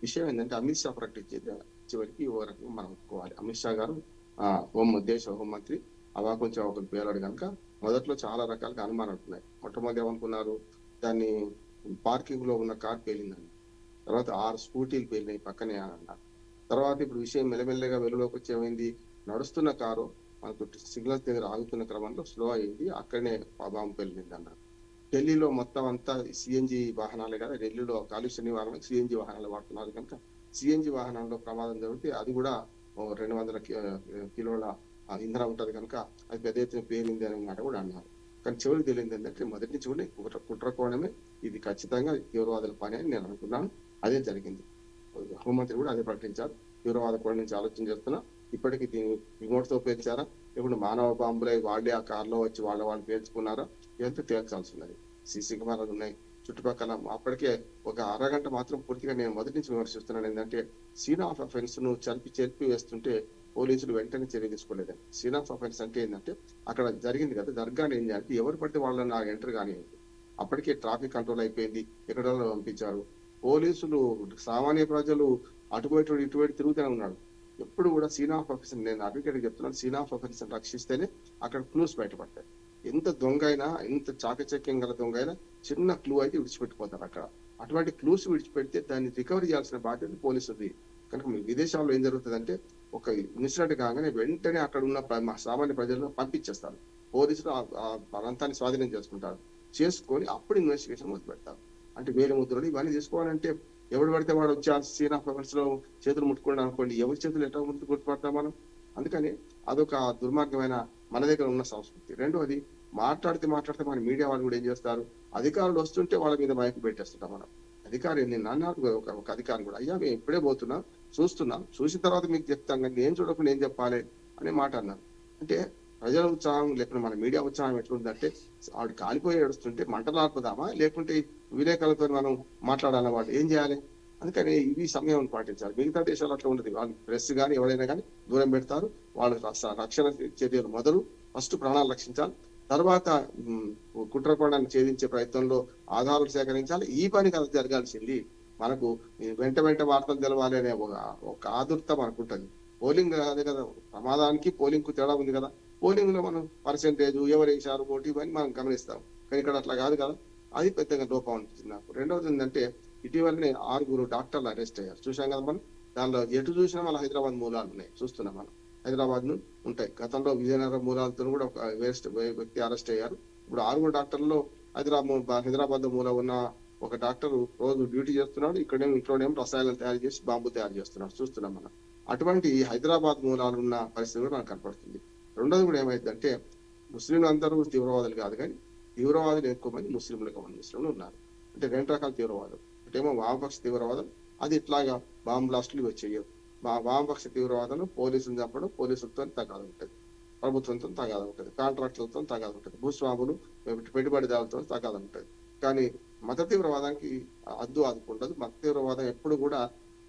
విషయం ఏంటంటే అమిత్ షా ప్రకటించేది చివరికి ఓ రకంగా మనం ఒప్పుకోవాలి. అమిత్ షా గారు దేశ హోంమంత్రి కొంచెం ఒక పేరాడు కనుక మొదట్లో చాలా రకాలుగా అనుమానాలు ఉన్నాయి. మొట్టమొదటి ఏమనుకున్నారు, దాన్ని పార్కింగ్ లో ఉన్న కార్ పేలిందని. తర్వాత 6 స్కూటీలు పేలినాయి పక్కనే అన్నారు. తర్వాత ఇప్పుడు విషయం మెల్లమెల్లగా వెలుగులోకి వచ్చి ఏమైంది, నడుస్తున్న కారు మనకు సిగ్నల్స్ దగ్గర ఆగుతున్న క్రమంలో స్లో అయింది, అక్కడనే బాంబు పేలింది అన్నారు. ఢిల్లీలో మొత్తం అంతా సిఎన్జి వాహనాలే కదా, ఢిల్లీలో కాలుష్య నివారణకు సిఎన్జి వాహనాలు వాడుతున్నారు కనుక సిఎన్జి వాహనాల్లో ప్రమాదం జరిగితే అది కూడా 200 కిలోల ఇంధనం ఉంటది కనుక అది పెద్ద ఎత్తున పేలింది అనే మాట కూడా అన్నారు. కానీ చివరికి తెలియదు ఏంటంటే మొదటి నుంచి కూడా కుట్రకోణమే, ఇది ఖచ్చితంగా తీవ్రవాదుల పని అని నేను అనుకున్నాను. అదే జరిగింది. హోంమంత్రి కూడా అదే ప్రకటించారు. తీవ్రవాద కోణం నుంచి ఆలోచన చేస్తున్నా. ఇప్పటికీ దీన్ని రిమోట్ తో పేల్చారా, ఇప్పుడు మానవ బాంబులై వాళ్ళే ఆ కార్లో వచ్చి వాళ్ళు పేల్చుకున్నారా, ఇదంతా తేల్చాల్సి ఉన్నది. సీసీ కెమెరాలు ఉన్నాయి చుట్టుపక్కల. అప్పటికే ఒక అరగంట మాత్రం పూర్తిగా నేను మొదటి నుంచి విమర్శిస్తున్నాను. ఏంటంటే సీన్ ఆఫ్ అఫెన్స్ ను చెరిపి వేస్తుంటే పోలీసులు వెంటనే చర్య తీసుకోలేదండి. సీన్ ఆఫ్ అఫెన్స్ అంటే ఏంటంటే అక్కడ జరిగింది కదా, దర్గాని ఏం చేయాలి, ఎవరు పడితే వాళ్ళని నాకు ఎంటర్ కానివ్వండి. అప్పటికే ట్రాఫిక్ కంట్రోల్ అయిపోయింది, ఎక్కడ పంపించారు. పోలీసులు, సామాన్య ప్రజలు అటువైపు ఇటువైపు తిరుగుతూనే ఉన్నాడు. ఎప్పుడు కూడా సీన్ ఆఫ్ అఫెన్స్, నేను అడ్వకేట్ చెప్తున్నాను, సీన్ ఆఫ్ అఫెన్స్ రక్షిస్తేనే అక్కడ క్లూస్ బయటపడతాయి. ఎంత దొంగ అయినా, ఎంత చాకచక్యం గల దొంగ అయినా చిన్న క్లూ అయితే విడిచిపెట్టిపోతారు అక్కడ. అటువంటి క్లూస్ విడిచిపెడితే దాన్ని రికవరీ చేయాల్సిన బాధ్యత పోలీసుది. కనుక విదేశాల్లో ఏం జరుగుతుందంటే ఒక ఇన్సిడెంట్ కాగానే వెంటనే అక్కడ ఉన్న సామాన్య ప్రజలను పంపించేస్తారు. పోలీసులు ఆ ప్రాంతాన్ని స్వాధీనం చేసుకొని అప్పుడు ఇన్వెస్టిగేషన్ మొదలు పెడతారు. అంటే వేరే ముద్రలు ఇవన్నీ తీసుకోవాలంటే ఎవడు పడితే వాడు వచ్చి ఆ సీన్ ఆఫ్ అఫెన్స్ లో చేతులు ముట్టుకోండి అనుకోండి, ఎవరి చేతులు ఎట్లా గుర్తుపడతాం మనం. అందుకని అదొక దుర్మార్గమైన మన దగ్గర ఉన్న సంస్కృతి. రెండోది, మాట్లాడితే మన మీడియా వాళ్ళు కూడా ఏం చేస్తారు, అధికారులు వస్తుంటే వాళ్ళ మీద మైకు పెట్టేస్తుంటాం మనం. అధికారి నేను అన్నారు, ఒక అధికారి కూడా, అయ్యా మేము ఇప్పుడే చూస్తున్నాం, చూసిన తర్వాత మీకు చెప్తాం కానీ నేను చూడకుండా ఏం చెప్పాలి అనే మాట అన్నారు. అంటే ప్రజల ఉత్సాహం లేకుంటే మన మీడియా ఉత్సాహం ఎట్లుందంటే ఆవిడ కాలిపోయి ఏడుస్తుంటే మంటలు ఆర్పుదామా లేకుంటే విలేకరులతో మనం మాట్లాడాలా, వాళ్ళు ఏం చేయాలి? అందుకని ఇవి సమయం పాటించాలి. మిగతా దేశాలు అట్లా ఉండదు. వాళ్ళు ప్రెస్ కానీ ఎవరైనా కానీ దూరం పెడతారు. వాళ్ళు రక్షణ చర్యలు మొదలు ఫస్ట్ ప్రాణాలు రక్షించాలి. తర్వాత కుట్రకోణాన్ని ఛేదించే ప్రయత్నంలో ఆధారాలు సేకరించాలి. ఈ పని కదా జరగాల్సింది. మనకు వెంట వెంట వార్తలు తెలవాలి అనే ఒక ఆదుర్త మనకు ఉంటుంది. పోలింగ్ అదే కదా, ప్రమాదానికి పోలింగ్ కు తేడా ఉంది కదా. పోలింగ్ లో మనం పర్సెంటేజ్ ఎవరు వేసారు ఓటు ఇవన్నీ మనం గమనిస్తాం. కానీ ఇక్కడ అట్లా కాదు కదా. అది పెద్దగా లోపం అనిపించింది నాకు. రెండవది ఏంటంటే ఇటీవలనే 6 డాక్టర్లు అరెస్ట్ అయ్యారు, చూసాం కదా మనం. దానిలో ఎటు చూసినా మన హైదరాబాద్ మూలాలు ఉన్నాయి, చూస్తున్నాం మనం. హైదరాబాద్ ను ఉంటాయి. గతంలో విజయనగరం మూలాలతో కూడా ఒక వ్యక్తి అరెస్ట్ అయ్యారు. ఇప్పుడు 6 డాక్టర్లలో హైదరాబాద్ లో మూల ఉన్న ఒక డాక్టర్ రోజు డ్యూటీ చేస్తున్నాడు. ఇక్కడేమో ఇంట్లోనేమో రసాయనాలు తయారు చేసి బాంబు తయారు చేస్తున్నాడు, చూస్తున్నాం మనం. అటువంటి హైదరాబాద్ మూలాలు ఉన్న పరిస్థితి కూడా మనకు కనపడుతుంది. రెండోది కూడా ఏమైందంటే ముస్లింలు అందరూ తీవ్రవాదులు కాదు, కానీ తీవ్రవాదులు ఎక్కువ మంది ముస్లింలు ఉన్నారు. అంటే 2 రకాల తీవ్రవాదం. ఒకటేమో వామపక్ష తీవ్రవాదం, అది ఇట్లాగా బాంబ్ బ్లాస్టులు వచ్చేయవు. వామపక్ష తీవ్రవాదం పోలీసులు చంపడం, పోలీసులతో తగాదు ఉంటుంది, ప్రభుత్వంతో తగాదు ఉంటుంది, కాంట్రాక్టులతో తగాదు ఉంటుంది, భూస్వాములు పెట్టుబడిదారులతో తగాదు ఉంటుంది. కానీ మత తీవ్రవాదానికి అద్దు ఆదుకుంటదు. మత తీవ్రవాదం ఎప్పుడు కూడా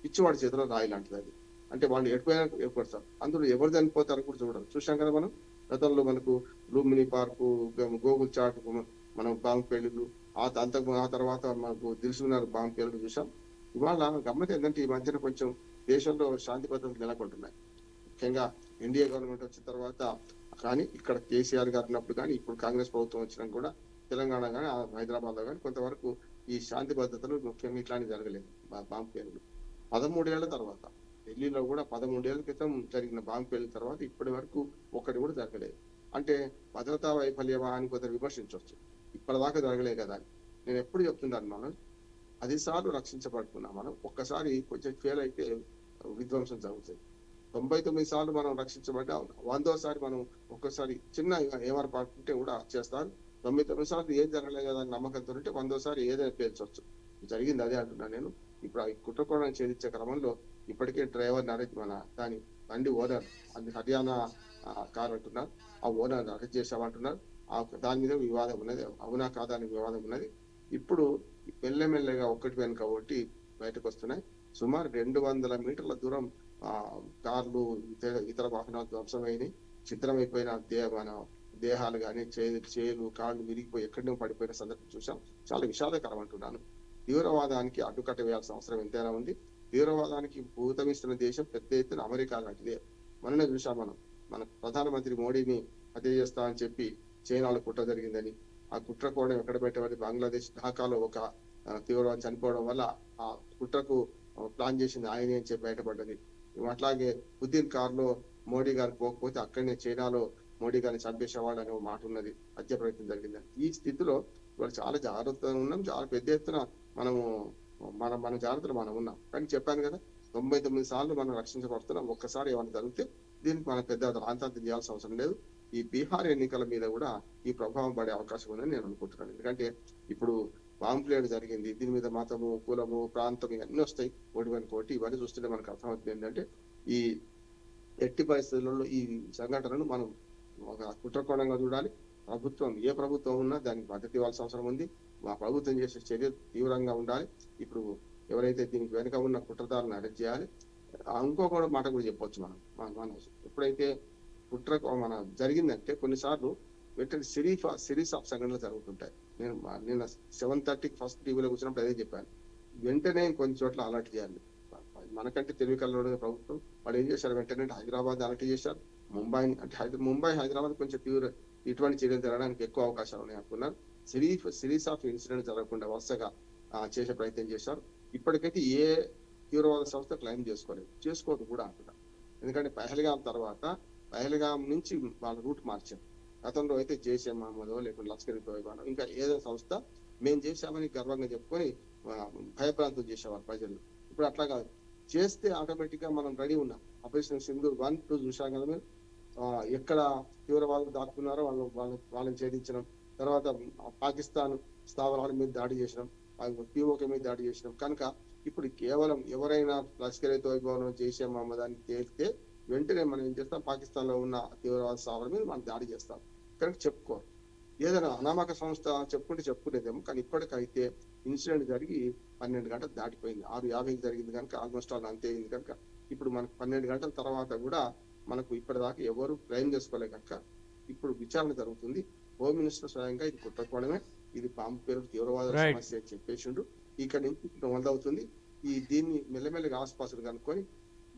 పిచ్చివాడి చేతిలో రాయి లాంటిది. అది అంటే వాళ్ళు ఎటుపోయినా ఏర్పడతారు. అందులో ఎవరు చనిపోతారు కూడా చూడరు. చూసాం కదా మనం. గతంలో మనకు లూమిని పార్కు, గోగుల్ చాట్, మనం బాంబు పేలుడు, ఆ తర్వాత మనకు దిల్సుకున్నారు బాంబు పేలుడు చూసాం. ఇవాళ గమ్మత్ ఏంటంటే ఈ మధ్యన కొంచెం దేశంలో శాంతి భద్రతలు నెలకొంటున్నాయి. ముఖ్యంగా ఎన్డీఏ గవర్నమెంట్ వచ్చిన తర్వాత కానీ, ఇక్కడ కేసీఆర్ గారు ఉన్నప్పుడు కానీ, ఇప్పుడు కాంగ్రెస్ ప్రభుత్వం వచ్చినా కూడా తెలంగాణ కానీ హైదరాబాద్ లో కానీ కొంతవరకు ఈ శాంతి భద్రతలు ముఖ్యంగా ఇట్లాంటివి జరగలేదు. బాంబు పేలుడు 13 ఏళ్ల తర్వాత, ఢిల్లీలో కూడా 13 ఏళ్ల క్రితం జరిగిన బాంబు పేలిన తర్వాత ఇప్పటి వరకు ఒక్కటి కూడా జరగలేదు. అంటే భద్రతా వైఫల్యమా అని కొందరు విమర్శించవచ్చు. ఇప్పటిదాకా జరగలేదు కదా అని నేను ఎప్పుడు చెప్తున్నాను. మనం 10 సార్లు రక్షించబడుతున్నాం. మనం ఒక్కసారి కొంచెం ఫెయిల్ అయితే విధ్వంసం జరుగుతుంది. 99 సార్లు మనం రక్షించబడ్డా 100వ సారి మనం ఒక్కసారి చిన్న ఏమరపాటు ఉంటే కూడా చేస్తారు. 99 సార్లు ఏం జరగలేదు కదా అని నమ్మకంతో ఉంటే 100వ సారి ఏదైనా పేల్చవచ్చు. జరిగింది అదే అంటున్నాను నేను. ఇప్పుడు ఈ కుట్రకోణాన్ని ఛేదించే క్రమంలో ఇప్పటికే డ్రైవర్ అరెస్ట్, మన దాని బండి ఓనర్, అది హర్యానా కార్ అంటున్నారు, ఆ ఓనర్ అరెస్ట్ చేశామంటున్నారు. దాని మీద వివాదం ఉన్నది, అవునా కాదా అనే వివాదం ఉన్నది. ఇప్పుడు మెల్లమెల్లగా ఒక్కటి వెనుక ఒకటి బయటకు వస్తున్నాయి. సుమారు 200 మీటర్ల దూరం కార్లు, ఇతర వాహనాలు ధ్వంసమైనవి, చిత్రమైపోయిన మన దేహాలు కానీ, చేలు కాళ్ళు విరిగిపోయి ఎక్కడో పడిపోయిన సందర్భం చూసాం. చాలా విషాదకరం అంటున్నాను. తీవ్రవాదానికి అడ్డుకట్ట వేయాల్సిన అవసరం ఎంతైనా ఉంది. తీవ్రవాదానికి భూతమిస్తున్న దేశం పెద్ద ఎత్తున అమెరికా లాంటిదే. మననే చూసాం మనం. మన ప్రధానమంత్రి మోడీని హత్య చేస్తా అని చెప్పి చైనాలో కుట్ర జరిగిందని, ఆ కుట్ర కూడా ఎక్కడ పెట్టామని బంగ్లాదేశ్ ఢాకాలో ఒక తీవ్రవాది చనిపోవడం వల్ల ఆ కుట్రకు ప్లాన్ చేసింది ఆయనే అని చెప్పి బయటపడ్డది. అట్లాగే ఉద్దీన్ కారులో మోడీ గారు పోకపోతే అక్కడనే చైనాలో మోడీ గారిని చంపేసేవాడు అనే మాట ఉన్నది. హత్య ప్రయత్నం జరిగిందని. ఈ స్థితిలో ఇవాళ చాలా జాగ్రత్తగా ఉన్నాం. చాలా పెద్ద ఎత్తున మనము మన జాగ్రత్తలు మనం ఉన్నాం. కానీ చెప్పాను కదా, 99 సార్లు మనం రక్షించబడుతున్నాం. ఒక్కసారి ఏమైనా జరిగితే దీనికి మనం పెద్ద రాంతాంతం చేయాల్సిన అవసరం లేదు. ఈ బీహార్ ఎన్నికల మీద కూడా ఈ ప్రభావం పడే అవకాశం ఉందని నేను అనుకుంటున్నాను. ఎందుకంటే ఇప్పుడు పాంప్లేట్ జరిగింది, దీని మీద మతము, కులము, ప్రాంతం ఇవన్నీ వస్తాయి కోటి. ఇవన్నీ చూస్తుంటే మనకు అర్థమవుతుంది ఏంటంటే ఈ ఎట్టి పరిస్థితులలో ఈ సంఘటనను మనం ఒక కుట్రకోణంగా చూడాలి. ప్రభుత్వం ఏ ప్రభుత్వం ఉన్నా దానికి మద్దతు ఇవ్వాల్సిన అవసరం ఉంది. మా ప్రభుత్వం చేసే చర్యలు తీవ్రంగా ఉండాలి. ఇప్పుడు ఎవరైతే దీనికి వెనుక ఉన్న కుట్రదారులను అరెస్ట్ చేయాలి. ఇంకొక మాట కూడా చెప్పొచ్చు మనం ఎప్పుడైతే కుట్ర మన జరిగిందంటే కొన్నిసార్లు వెంటనే సిరీస్ ఆఫ్ సంఘటనలు జరుగుతుంటాయి. నేను 7:30 ఫస్ట్ టీవీలో కూర్చున్నప్పుడు అదే చెప్పాను. వెంటనే కొన్ని చోట్ల అలర్ట్ చేయాలి. మనకంటే తెలివి కలవాడు ప్రభుత్వం. వాళ్ళు ఏం చేశారు, వెంటనే హైదరాబాద్ అలర్ట్ చేశారు. ముంబై హైదరాబాద్ కొంచెం ఇటువంటి చర్యలు జరగడానికి ఎక్కువ అవకాశాలు ఉన్నాయి అనుకున్నారు. సిరీస్ ఆఫ్ ఇన్సిడెంట్ జరగకుండా వరుసగా చేసే ప్రయత్నం చేశారు. ఇప్పటికైతే ఏ తీవ్రవాద సంస్థ క్లెయిమ్ చేసుకోదు కూడా అంటున్నారు. ఎందుకంటే పహల్గాం నుంచి వాళ్ళ రూట్ మార్చారు. గతంలో అయితే జైషే మహమ్మద్ లేకుంటే లష్కర్ ఇ తోయిబానో ఇంకా ఏదైనా సంస్థ మేము చేశామని గర్వంగా చెప్పుకొని భయప్రాంతం చేసేవారు ప్రజలు. ఇప్పుడు అట్లా కాదు, చేస్తే ఆటోమేటిక్ గా మనం రెడీ ఉన్నాం. ఆపరేషన్ సింధూర్ 1, 2 చూసాం కదా మీరు. ఎక్కడ తీవ్రవాదులు దాక్కున్నారో వాళ్ళని ఛేదించడం, తర్వాత పాకిస్తాన్ స్థావరాల మీద దాడి చేసినాం, పిఓకే మీద దాడి చేసినాం. కనుక ఇప్పుడు కేవలం ఎవరైనా లష్కర్ ఇ తోయిబానో జైషే మహమ్మద్ అని తేలితే వెంటనే మనం ఏం చేస్తాం, పాకిస్తాన్లో ఉన్న తీవ్రవాద స్థావరం మీద మనం దాడి చేస్తాం. కనుక చెప్పుకోరు. ఏదైనా అనామక సంస్థ చెప్పుకునేదేమో, కానీ ఇప్పటికైతే ఇన్సిడెంట్ జరిగి 12 గంటలు దాటిపోయింది. 6:50కి జరిగింది కనుక ఆల్మోస్ట్ ఆల్ అంతే అయింది కనుక ఇప్పుడు మనకు 12 గంటల తర్వాత కూడా మనకు ఇప్పటిదాకా ఎవరు క్లెయిమ్ చేసుకోలే కనుక ఇప్పుడు విచారణ జరుగుతుంది. హోమ్ మినిస్టర్ స్వయంగా ఇది కుట్రకోవడమే, ఇది బాంబు పేరు తీవ్రవాద సమస్య అని చెప్పేసిండు. ఇక్కడ నుంచి మొదలవుతుంది. దీన్ని మెల్లమెల్లగా ఆసుపాసులు కనుక్కొని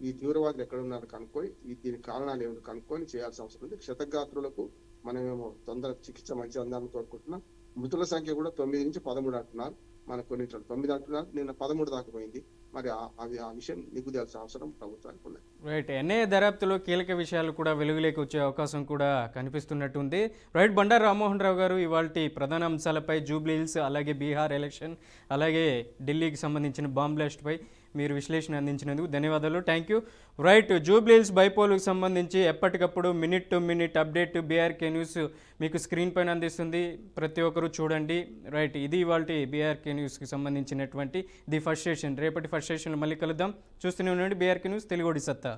ఈ తీవ్రవాదులు ఎక్కడ ఉన్నారు కనుక్కొని దీనికి కారణాలు ఏమిటి కనుక్కొని చేయాల్సిన అవసరం ఉంది. క్షతగాత్రులకు మనమేమో తొందర చికిత్స మంచి అందాలని కోరుకుంటున్నాం. మృతుల సంఖ్య కూడా 9 నుంచి 13 అంటున్నారు. మనకు కొన్ని 9 అంటున్నారు, నిన్న 13 దాకా పోయింది. మరి ఆ విషయం నిగ్గుదేల్సిన అవసరం ప్రభుత్వానికి ఉన్నది. రైట్, ఎన్ఐఏ దర్యాప్తులో కీలక విషయాలు కూడా వెలుగులోకి వచ్చే అవకాశం కూడా కనిపిస్తున్నట్టుంది. రైట్, బండారు రామ్మోహన్ రావు గారు ఇవాల్టి ప్రధాన అంశాలపై జూబ్లీ హిల్స్, అలాగే బీహార్ ఎలక్షన్, అలాగే ఢిల్లీకి సంబంధించిన బాంబ్ బ్లాస్ట్పై మీరు విశ్లేషణ అందించినందుకు ధన్యవాదాలు. Thank you. Right, Jubilee Hills బైపోల్కి సంబంధించి ఎప్పటికప్పుడు minute to minute update BRK news మీకు స్క్రీన్ పైన అందిస్తుంది. ప్రతి ఒక్కరూ చూడండి. రైట్, ఇది ఇవాల్టి బీఆర్కే న్యూస్కి సంబంధించినటువంటి ది ఫస్ట్ సెషన్. రేపటి ఫస్ట్ సెషన్లో మళ్ళీ కలుద్దాం. చూస్తూనే ఉండండి బీఆర్కే న్యూస్, తెలుగుడి సత్తా.